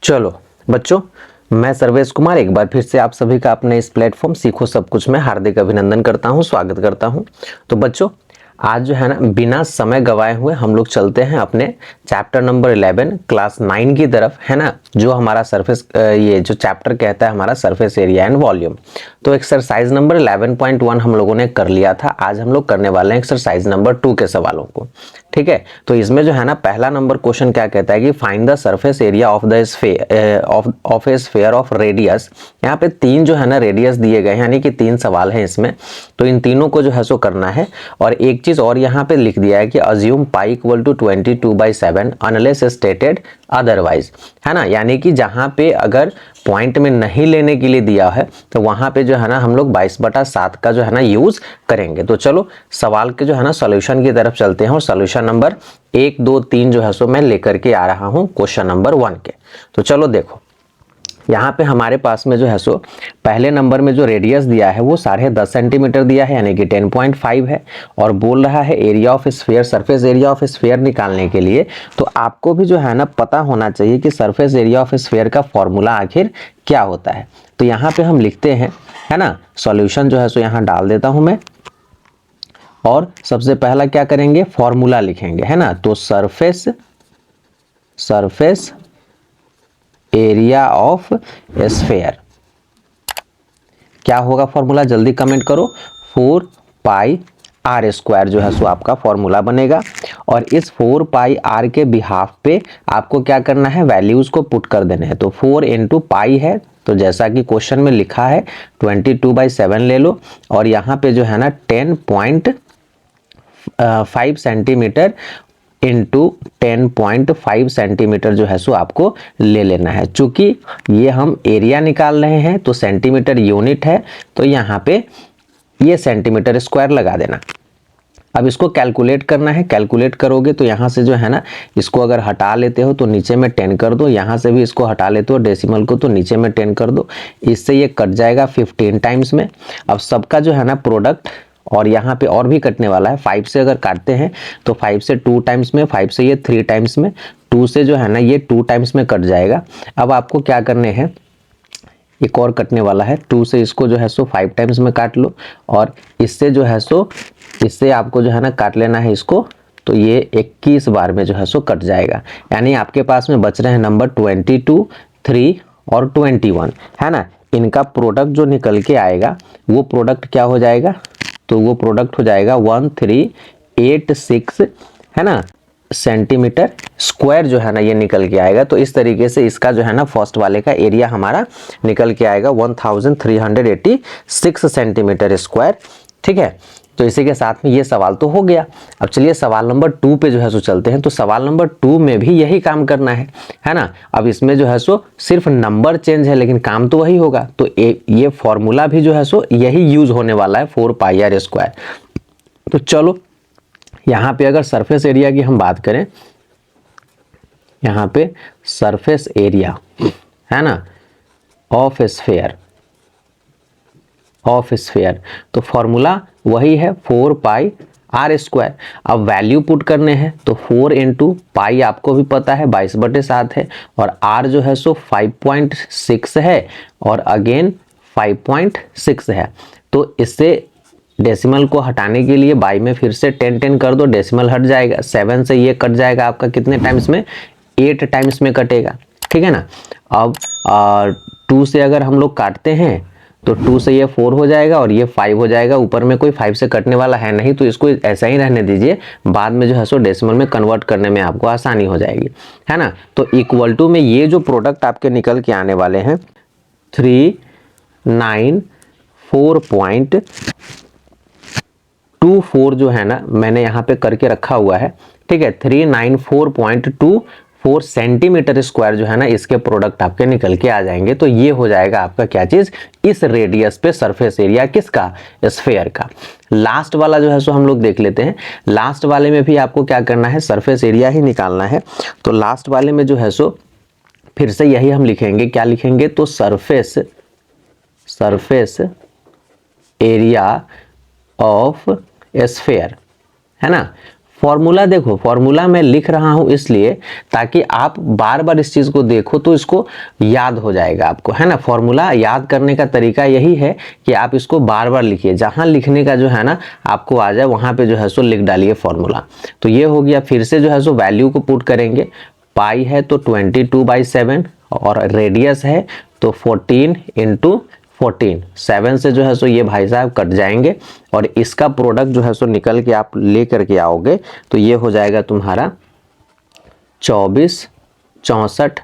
चलो बच्चों, मैं सर्वेश कुमार एक बार फिर से आप सभी का अपने इस प्लेटफॉर्म सीखो सब कुछ में हार्दिक अभिनंदन करता हूं, स्वागत करता हूं। तो बच्चों, आज जो है ना, बिना समय गवाए हुए हम लोग चलते हैं अपने चैप्टर नंबर 11 क्लास 9 की तरफ, है ना, जो हमारा सरफेस ये जो चैप्टर कहता है हमारा सरफेस एरिया एंड वॉल्यूम। तो एक्सरसाइज नंबर 11.1 हम लोगों ने कर लिया था। आज हम लोग करने वाले हैं एक्सरसाइज नंबर 2 के सवालों को। ठीक है, तो इसमें जो है ना, पहला नंबर क्वेश्चन क्या कहता है कि find the surface area of the sphere of A sphere of radius. यहाँ पे तीन जो है ना रेडियस दिए गए हैं, यानी कि तीन सवाल हैं इसमें, तो इन तीनों को जो है सो करना है। और एक चीज और यहाँ पे लिख दिया है कि assume pi equal to 22/7 unless stated otherwise, है ना, यानी कि जहां पे अगर पॉइंट में नहीं लेने के लिए दिया है तो वहां पे जो है ना हम लोग 22/7 का जो है ना यूज करेंगे। तो चलो सवाल के जो है ना सॉल्यूशन की तरफ चलते हैं और सॉल्यूशन नंबर 1, 2, 3 जो है सो मैं लेकर के आ रहा हूं क्वेश्चन नंबर 1 के। तो चलो देखो, यहाँ पे हमारे पास में जो है सो पहले नंबर में जो रेडियस दिया है वो 10.5 सेंटीमीटर दिया है, यानी कि 10.5 है। और बोल रहा है area of sphere, surface area of sphere निकालने के लिए। तो आपको भी जो है ना पता होना चाहिए कि सरफेस एरिया ऑफ स्फीयर का फॉर्मूला आखिर क्या होता है। तो यहाँ पे हम लिखते हैं, है ना, सॉल्यूशन जो है सो यहाँ डाल देता हूं मैं। और सबसे पहला क्या करेंगे, फॉर्मूला लिखेंगे, है ना। तो सरफेस एरिया ऑफ स्फीयर क्या होगा फॉर्मूला, जल्दी कमेंट करो। 4πr² जो है सो आपका फॉर्मूला बनेगा। और इस 4πr के बिहाफ पे आपको क्या करना है, वैल्यूज को पुट कर देने हैं। तो 4 × पाई है, तो जैसा कि क्वेश्चन में लिखा है 22/7 ले लो। और यहाँ पे जो है ना 10.5 सेंटीमीटर इंटू 10.5 सेंटीमीटर जो है सो आपको ले लेना है। चूंकि ये हम एरिया निकाल रहे हैं तो सेंटीमीटर यूनिट है, तो यहाँ पे ये सेंटीमीटर स्क्वायर लगा देना। अब इसको कैलकुलेट करना है, कैलकुलेट करोगे तो यहाँ से जो है ना, इसको अगर हटा लेते हो तो नीचे में 10 कर दो, यहाँ से भी इसको हटा लेते हो डेसिमल को तो नीचे में 10 कर दो। इससे ये कट जाएगा 15 टाइम्स में। अब सबका जो है ना प्रोडक्ट, और यहाँ पे और भी कटने वाला है, 5 से अगर काटते हैं तो 5 से 2 टाइम्स में, 5 से ये 3 टाइम्स में, 2 से जो है ना ये 2 टाइम्स में कट जाएगा। अब आपको क्या करने हैं, एक और कटने वाला है, 2 से इसको जो है सो 5 टाइम्स में काट लो। और इससे जो है सो, इससे आपको जो है ना काट लेना है इसको, तो ये 21 बार में जो है सो कट जाएगा। यानी आपके पास में बच रहे हैं नंबर 22, 3 और 21, है ना। इनका प्रोडक्ट जो निकल के आएगा वो प्रोडक्ट क्या हो जाएगा, तो वो प्रोडक्ट हो जाएगा 1386, है ना, सेंटीमीटर स्क्वायर जो है ना ये निकल के आएगा। तो इस तरीके से इसका जो है ना फर्स्ट वाले का एरिया हमारा निकल के आएगा 1386 सेंटीमीटर स्क्वायर। ठीक है, तो इसी के साथ में ये सवाल तो हो गया। अब चलिए सवाल नंबर 2 पे जो है सो चलते हैं। तो सवाल नंबर 2 में भी यही काम करना है ना। अब इसमें जो है सो सिर्फ नंबर चेंज है लेकिन काम तो वही होगा। तो ये फॉर्मूला भी जो है सो यही यूज होने वाला है, 4πr²। तो चलो यहाँ पे अगर सरफेस एरिया की हम बात करें, यहाँ पे सरफेस एरिया है ना ऑफ स्फीयर, तो फॉर्मूला वही है 4πr²। अब वैल्यू पुट करने हैं, तो 4 × पाई आपको भी पता है 22/7 है, और r जो है सो 5.6 है, और अगेन 5.6 है। तो इससे डेसिमल को हटाने के लिए बाई में फिर से 10 कर दो, डेसिमल हट जाएगा। 7 से ये कट जाएगा आपका कितने टाइम्स में, 8 टाइम्स में कटेगा। ठीक है ना। अब 2 से अगर हम लोग काटते हैं तो 2 से ये 4 हो जाएगा और ये 5 हो जाएगा। ऊपर में कोई 5 से कटने वाला है नहीं, तो इसको ऐसा ही रहने दीजिए, बाद में जो है सो डेसिमल में कन्वर्ट करने में आपको आसानी हो जाएगी, है ना। तो इक्वल टू में ये जो प्रोडक्ट आपके निकल के आने वाले हैं 394.24 जो है ना, मैंने यहाँ पे करके रखा हुआ है। ठीक है, 394.24 सेंटीमीटर स्क्वायर जो है ना, इसके प्रोडक्ट आपके निकल के आ जाएंगे। तो ये हो जाएगा आपका क्या चीज, इस रेडियस पे सरफेस एरिया किसका, स्फीयर का। लास्ट वाला जो है सो हम लोग देख लेते हैं। लास्ट वाले में भी आपको क्या करना है, सरफेस एरिया ही निकालना है। तो लास्ट वाले में जो है सो फिर से यही हम लिखेंगे, क्या लिखेंगे, तो सरफेस एरिया ऑफ स्फीयर, है ना, फॉर्मूला देखो, फॉर्मूला मैं लिख रहा हूं इसलिए ताकि आप बार बार इस चीज को देखो तो इसको याद हो जाएगा आपको, है ना। फॉर्मूला याद करने का तरीका यही है कि आप इसको बार बार लिखिए, जहां लिखने का जो है ना आपको आ जाए वहां पे जो है सो लिख डालिए फॉर्मूला। तो ये हो गया। फिर से जो है सो वैल्यू को पुट करेंगे। पाई है तो 22/7 और रेडियस है तो 14 × 14, 7 से जो है सो ये भाई साहब कट जाएंगे और इसका प्रोडक्ट जो है सो निकल के आप ले करके आओगे तो ये हो जाएगा तुम्हारा 24-64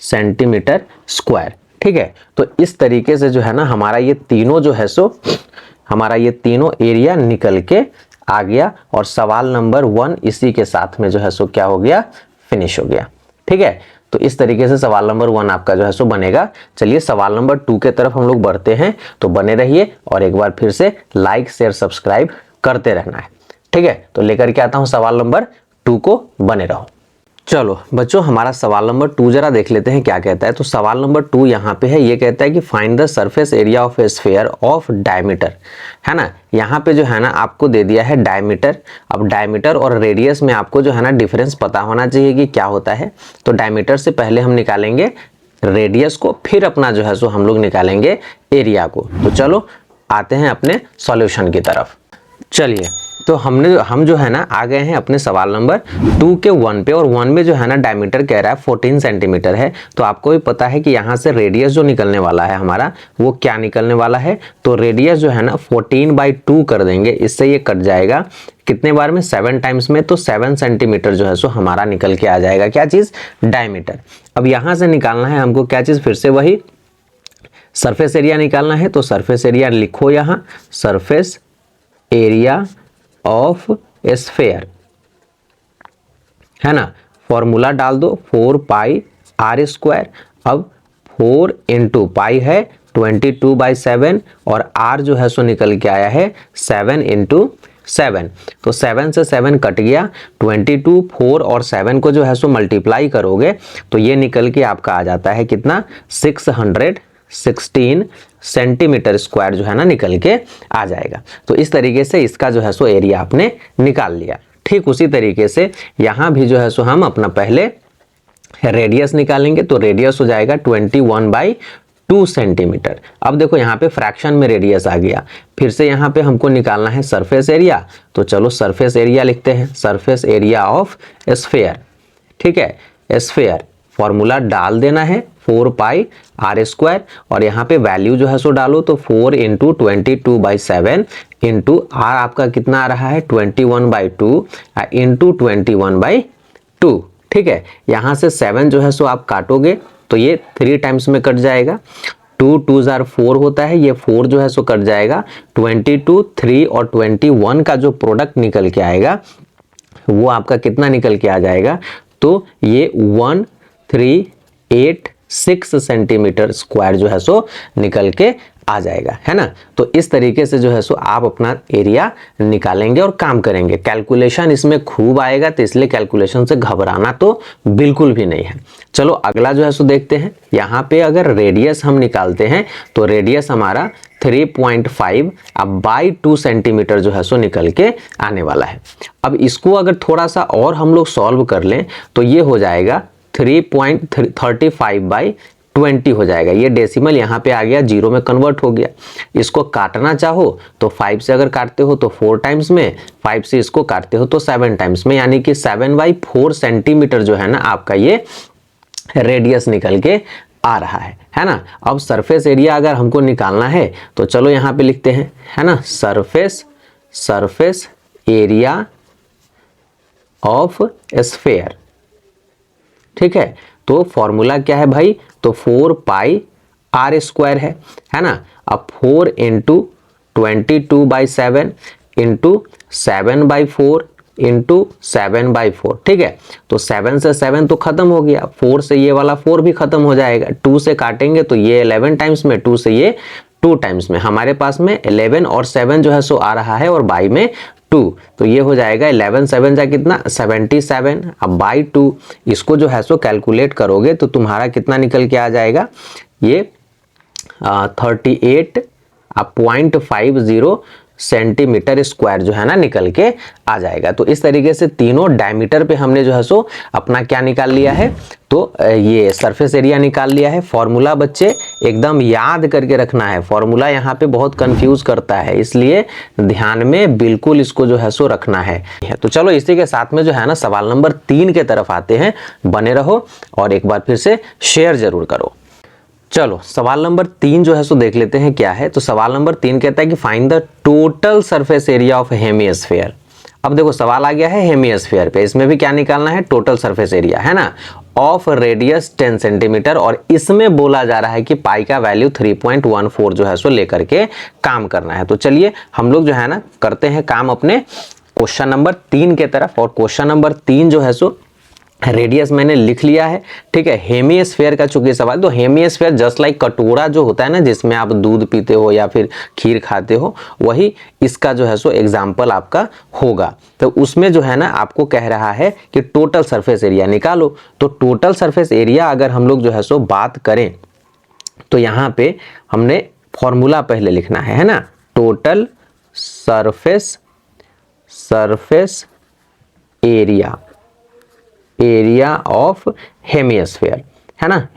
सेंटीमीटर स्क्वायर। ठीक है, तो इस तरीके से जो है ना हमारा ये तीनों जो है सो हमारा ये तीनों एरिया निकल के आ गया और सवाल नंबर 1 इसी के साथ में जो है सो क्या हो गया, फिनिश हो गया। ठीक है, तो इस तरीके से सवाल नंबर 1 आपका जो है सो बनेगा। चलिए सवाल नंबर 2 के तरफ हम लोग बढ़ते हैं, तो बने रहिए और एक बार फिर से लाइक शेयर सब्सक्राइब करते रहना है। ठीक है, तो लेकर के आता हूं सवाल नंबर 2 को, बने रहो। चलो बच्चों, हमारा सवाल नंबर 2 जरा देख लेते हैं क्या कहता है। तो सवाल नंबर 2 यहाँ पे है, ये कहता है कि find the surface area of A sphere of diameter, है ना। यहाँ पे जो है ना आपको दे दिया है डायमीटर। अब डायमीटर और रेडियस में आपको जो है ना डिफरेंस पता होना चाहिए कि क्या होता है। तो डायमीटर से पहले हम निकालेंगे रेडियस को, फिर अपना जो है सो हम लोग निकालेंगे एरिया को। तो चलो आते हैं अपने सॉल्यूशन की तरफ। चलिए, तो हम जो है ना आ गए हैं अपने सवाल नंबर 2 के 1 पे, और 1 में जो है ना डायमीटर कह रहा है 14 सेंटीमीटर है। तो आपको भी पता है कि यहाँ से रेडियस जो निकलने वाला है हमारा, वो क्या निकलने वाला है, तो रेडियस जो है ना 14/2 कर देंगे, इससे ये कट जाएगा कितने बार में, 7 टाइम्स में। तो 7 सेंटीमीटर जो है सो हमारा निकल के आ जाएगा क्या चीज, डायमीटर। अब यहाँ से निकालना है हमको क्या चीज, फिर से वही सरफेस एरिया निकालना है। तो सरफेस एरिया लिखो यहाँ, सरफेस एरिया ऑफ स्फीयर, है ना। फॉर्मूला डाल दो 4πr²। अब 4 × पाई है 22/7 और r जो है सो निकल के आया है 7 × 7। तो 7 से 7 कट गया, 22, 4 और 7 को जो है सो मल्टीप्लाई करोगे तो ये निकल के आपका आ जाता है कितना, 616 सेंटीमीटर स्क्वायर जो है ना निकल के आ जाएगा। तो इस तरीके से इसका जो है सो एरिया आपने निकाल लिया। ठीक उसी तरीके से यहाँ भी जो है सो हम अपना पहले रेडियस निकालेंगे। तो रेडियस हो जाएगा 21/2 सेंटीमीटर। अब देखो यहाँ पे फ्रैक्शन में रेडियस आ गया। फिर से यहाँ पे हमको निकालना है सरफेस एरिया। तो चलो सरफेस एरिया लिखते हैं, सरफेस एरिया ऑफ स्फीयर। ठीक है, स्फीयर फॉर्मूला डाल देना है 4πr² और यहाँ पे वैल्यू जो है सो डालो। तो 4 × 22/7 × r आपका कितना आ रहा है 21/2 × 21/2। ठीक है, यहाँ से 7 जो है सो आप काटोगे तो ये 3 टाइम्स में कट जाएगा। 2 2 4 होता है, ये 4 जो है सो कट जाएगा। 22, 3 और 21 का जो प्रोडक्ट निकल के आएगा वो आपका कितना निकल के आ जाएगा, तो ये 1386 सेंटीमीटर स्क्वायर जो है सो निकल के आ जाएगा, है ना। तो इस तरीके से जो है सो आप अपना एरिया निकालेंगे और काम करेंगे। कैलकुलेशन इसमें खूब आएगा, तो इसलिए कैलकुलेशन से घबराना तो बिल्कुल भी नहीं है। चलो अगला जो है सो देखते हैं। यहाँ पे अगर रेडियस हम निकालते हैं तो रेडियस हमारा 3.5 अब बाई 2 सेंटीमीटर जो है सो निकल के आने वाला है। अब इसको अगर थोड़ा सा और हम लोग सॉल्व कर लें तो ये हो जाएगा 3.35/20 हो जाएगा। ये डेसिमल यहाँ पे आ गया, 0 में कन्वर्ट हो गया। इसको काटना चाहो तो 5 से अगर काटते हो तो 4 टाइम्स में, 5 से इसको काटते हो तो 7 टाइम्स में, यानी कि 7/4 सेंटीमीटर जो है ना आपका ये रेडियस निकल के आ रहा है ना। अब सरफेस एरिया अगर हमको निकालना है तो चलो यहाँ पे लिखते हैं, है ना, सरफेस एरिया ऑफ स्फीयर। ठीक है, तो फॉर्मूला क्या है भाई, तो 4πr² है ना। अब 4 × 22/7 × 7/4 × 7/4। ठीक है, तो 7 से 7 तो खत्म हो गया, 4 से ये वाला 4 भी खत्म हो जाएगा। 2 से काटेंगे तो ये 11 टाइम्स में, 2 से ये 2 टाइम्स में। हमारे पास में 11 और 7 जो है सो आ रहा है और बाई में 2, तो ये हो जाएगा 11 7 जा कितना 77। अब बाई 2 इसको जो है सो कैलकुलेट करोगे तो तुम्हारा कितना निकल के आ जाएगा, ये 38.50 सेंटीमीटर स्क्वायर जो है ना निकल के आ जाएगा। तो इस तरीके से तीनों डायमीटर पे हमने जो है सो अपना क्या निकाल लिया है, तो ये सरफेस एरिया निकाल लिया है। फॉर्मूला बच्चे एकदम याद करके रखना है, फॉर्मूला यहाँ पे बहुत कंफ्यूज करता है, इसलिए ध्यान में बिल्कुल इसको जो है सो रखना है। तो चलो इसी के साथ में जो है ना सवाल नंबर 3 के तरफ आते हैं, बने रहो और एक बार फिर से शेयर जरूर करो। चलो सवाल नंबर 3 जो है सो देख लेते हैं क्या है। तो सवाल नंबर 3 कहता है कि find the total surface area of hemisphere. अब देखो सवाल आ गया है हेमिस्फीयर पे, इसमें भी क्या निकालना है, टोटल सरफेस एरिया है ना, ऑफ रेडियस 10 सेंटीमीटर, और इसमें बोला जा रहा है कि पाई का वैल्यू 3.14 जो है सो लेकर के काम करना है। तो चलिए हम लोग जो है ना करते हैं काम अपने क्वेश्चन नंबर 3 के तरफ। और क्वेश्चन नंबर 3 जो है सो रेडियस मैंने लिख लिया है, ठीक है। हेमिस्फीयर का चूंकि सवाल, तो हेमिस्फीयर जस्ट लाइक कटोरा जो होता है ना जिसमें आप दूध पीते हो या फिर खीर खाते हो, वही इसका जो है सो एग्जाम्पल आपका होगा। तो उसमें जो है ना आपको कह रहा है कि टोटल सरफेस एरिया निकालो। तो टोटल सरफेस एरिया अगर हम लोग जो है सो बात करें तो यहाँ पे हमने फॉर्मूला पहले लिखना है ना, total surface area of hemisphere है ना,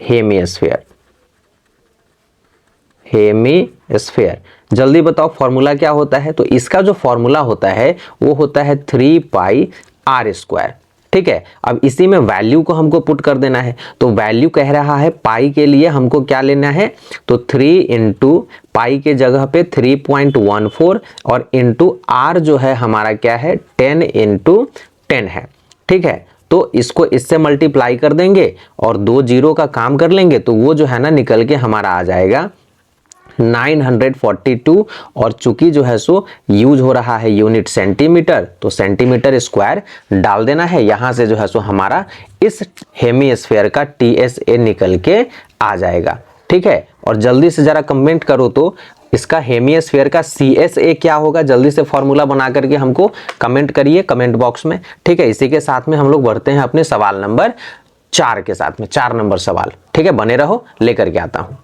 हेमिस्फीयर। जल्दी बताओ फॉर्मूला क्या होता है। तो इसका जो फॉर्मूला होता है वो होता है 3 पाई आर स्क्वायर, ठीक है। अब इसी में वैल्यू को हमको पुट कर देना है। तो वैल्यू कह रहा है पाई के लिए हमको क्या लेना है, तो 3 इंटू पाई के जगह पे 3.14 और इंटू आर जो है हमारा क्या है 10 इंटू 10 है, ठीक है। तो इसको इससे मल्टीप्लाई कर देंगे और 2 जीरो का काम कर लेंगे तो वो जो है ना निकल के हमारा आ जाएगा 942। और चूंकि जो है सो यूज हो रहा है यूनिट सेंटीमीटर, तो सेंटीमीटर स्क्वायर डाल देना है। यहां से जो है सो हमारा इस हेमिस्फीयर का TSA निकल के आ जाएगा, ठीक है। और जल्दी से जरा कमेंट करो तो इसका हेमिस्फीयर का CSA क्या होगा, जल्दी से फॉर्मूला बना करके हमको कमेंट करिए कमेंट बॉक्स में, ठीक है। इसी के साथ में हम लोग बढ़ते हैं अपने सवाल नंबर 4 के साथ में, 4 नंबर सवाल, ठीक है। बने रहो, लेकर के आता हूं।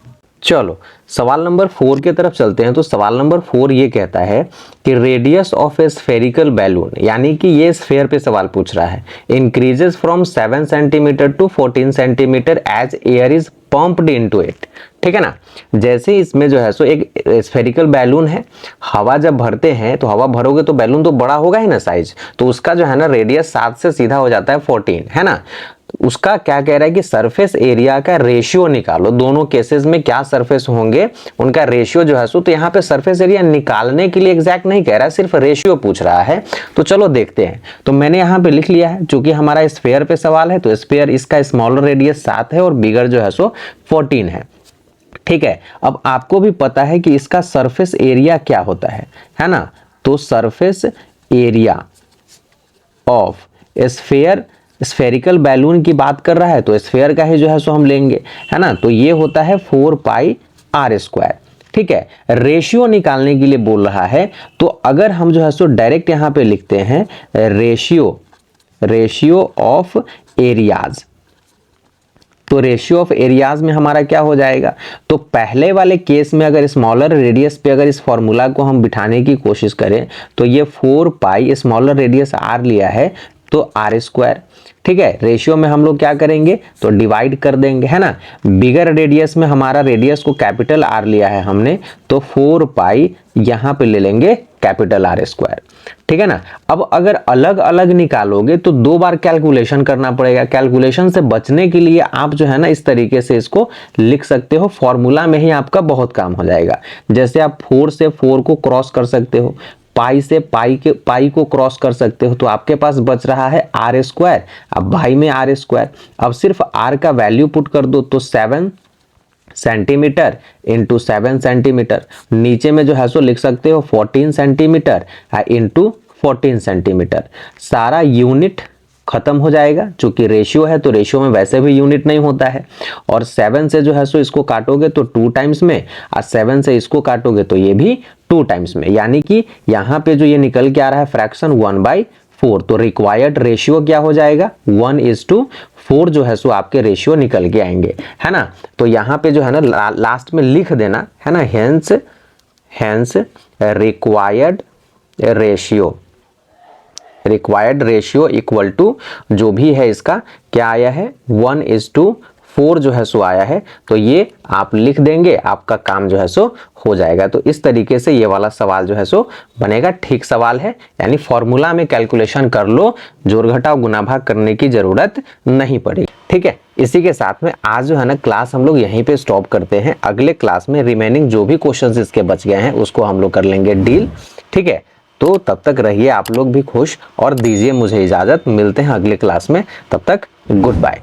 चलो सवाल नंबर 4 की तरफ चलते हैं। तो सवाल नंबर 4 ये कहता है कि radius of a spherical balloon, यानी कि ये स्फेयर पे सवाल पूछ रहा है, increases from 7 centimetre to 14 centimetre as air is pumped into it, ठीक है ना। जैसे इसमें जो है सो एक स्फेरिकल बैलून है, हवा जब भरते हैं तो हवा भरोगे तो बैलून तो बड़ा होगा ही ना साइज, तो उसका जो है ना रेडियस 7 से सीधा हो जाता है 14, है ना। उसका क्या कह रहा है कि सरफेस एरिया का रेशियो निकालो, दोनों केसेस में क्या सरफेस होंगे उनका रेशियो जो है सो। तो यहाँ पे सरफेस एरिया निकालने के लिए एग्जैक्ट नहीं कह रहा है, सिर्फ रेशियो पूछ रहा है। तो चलो देखते हैं। तो मैंने यहाँ पे लिख लिया है, चूंकि हमारा स्फेयर पे सवाल है तो स्फेयर इसका स्मॉलर रेडियस 7 है और बिगर जो है सो 14 है, ठीक है। अब आपको भी पता है कि इसका सरफेस एरिया क्या होता है ना। तो surface area of sphere, spherical balloon की बात कर रहा है तो स्फेयर का ही जो है सो हम लेंगे, है ना। तो ये होता है 4 पाई आर स्क्वायर, ठीक है। रेशियो निकालने के लिए बोल रहा है, तो अगर हम जो है सो डायरेक्ट यहां पे लिखते हैं रेशियो ऑफ एरियाज, तो रेशियो ऑफ एरियाज में हमारा क्या हो जाएगा, तो पहले वाले केस में अगर स्मॉलर रेडियस पे अगर इस फॉर्मूला को हम बिठाने की कोशिश करें तो ये 4 पाई स्मॉलर रेडियस आर लिया है तो आर स्क्वायर, ठीक है। रेशियो में हम लोग क्या करेंगे तो डिवाइड कर देंगे, है ना। बिगर रेडियस में हमारा रेडियस को कैपिटल आर लिया है हमने, तो 4 पाई यहां पे ले लेंगे कैपिटल आर स्क्वायर, ठीक है ना। अब अगर अलग अलग निकालोगे तो 2 बार कैलकुलेशन करना पड़ेगा। कैलकुलेशन से बचने के लिए आप जो है ना इस तरीके से इसको लिख सकते हो, फॉर्मूला में ही आपका बहुत काम हो जाएगा। जैसे आप 4 से 4 को क्रॉस कर सकते हो, पाई से पाई को क्रॉस कर सकते हो, तो आपके पास बच रहा है आर स्क्वायर, अब भाई में आर स्क्वायर। अब सिर्फ आर का वैल्यू पुट कर दो तो 7 सेंटीमीटर इंटू 7 सेंटीमीटर, नीचे में जो है सो लिख सकते हो 14 सेंटीमीटर इंटू 14 सेंटीमीटर। सारा यूनिट खत्म हो जाएगा, चूंकि रेशियो है तो रेशियो में वैसे भी यूनिट नहीं होता है। और 7 से जो है सो इसको काटोगे तो 2 टाइम्स में, और 7 से इसको काटोगे तो ये भी 2 टाइम्स में, यानी कि यहाँ पे जो ये निकल के आ रहा है फ्रैक्शन 1/4। तो रिक्वायर्ड रेशियो क्या हो जाएगा 1:4 जो है सो आपके रेशियो निकल के आएंगे, है ना। तो यहाँ पे जो है ना लास्ट में लिख देना, है ना, hence required ratio equal to जो भी है इसका क्या आया है 1:4 जो है सो आया है। तो ये आप लिख देंगे, आपका काम जो है सो हो जाएगा। तो इस तरीके से ये वाला सवाल जो है सो बनेगा। ठीक सवाल है, यानी फॉर्मूला में कैलकुलेशन कर लो, जोड़ घटाव गुना भाग करने की जरूरत नहीं पड़ेगी। ठीक है, इसी के साथ में आज जो है ना क्लास हम लोग यहीं पे स्टॉप करते हैं। अगले क्लास में रिमेनिंग जो भी क्वेश्चंस इसके बच गए हैं उसको हम लोग कर लेंगे डील। ठीक है, तो तब तक रहिए आप लोग भी खुश और दीजिए मुझे इजाजत। मिलते हैं अगले क्लास में, तब तक गुड बाय।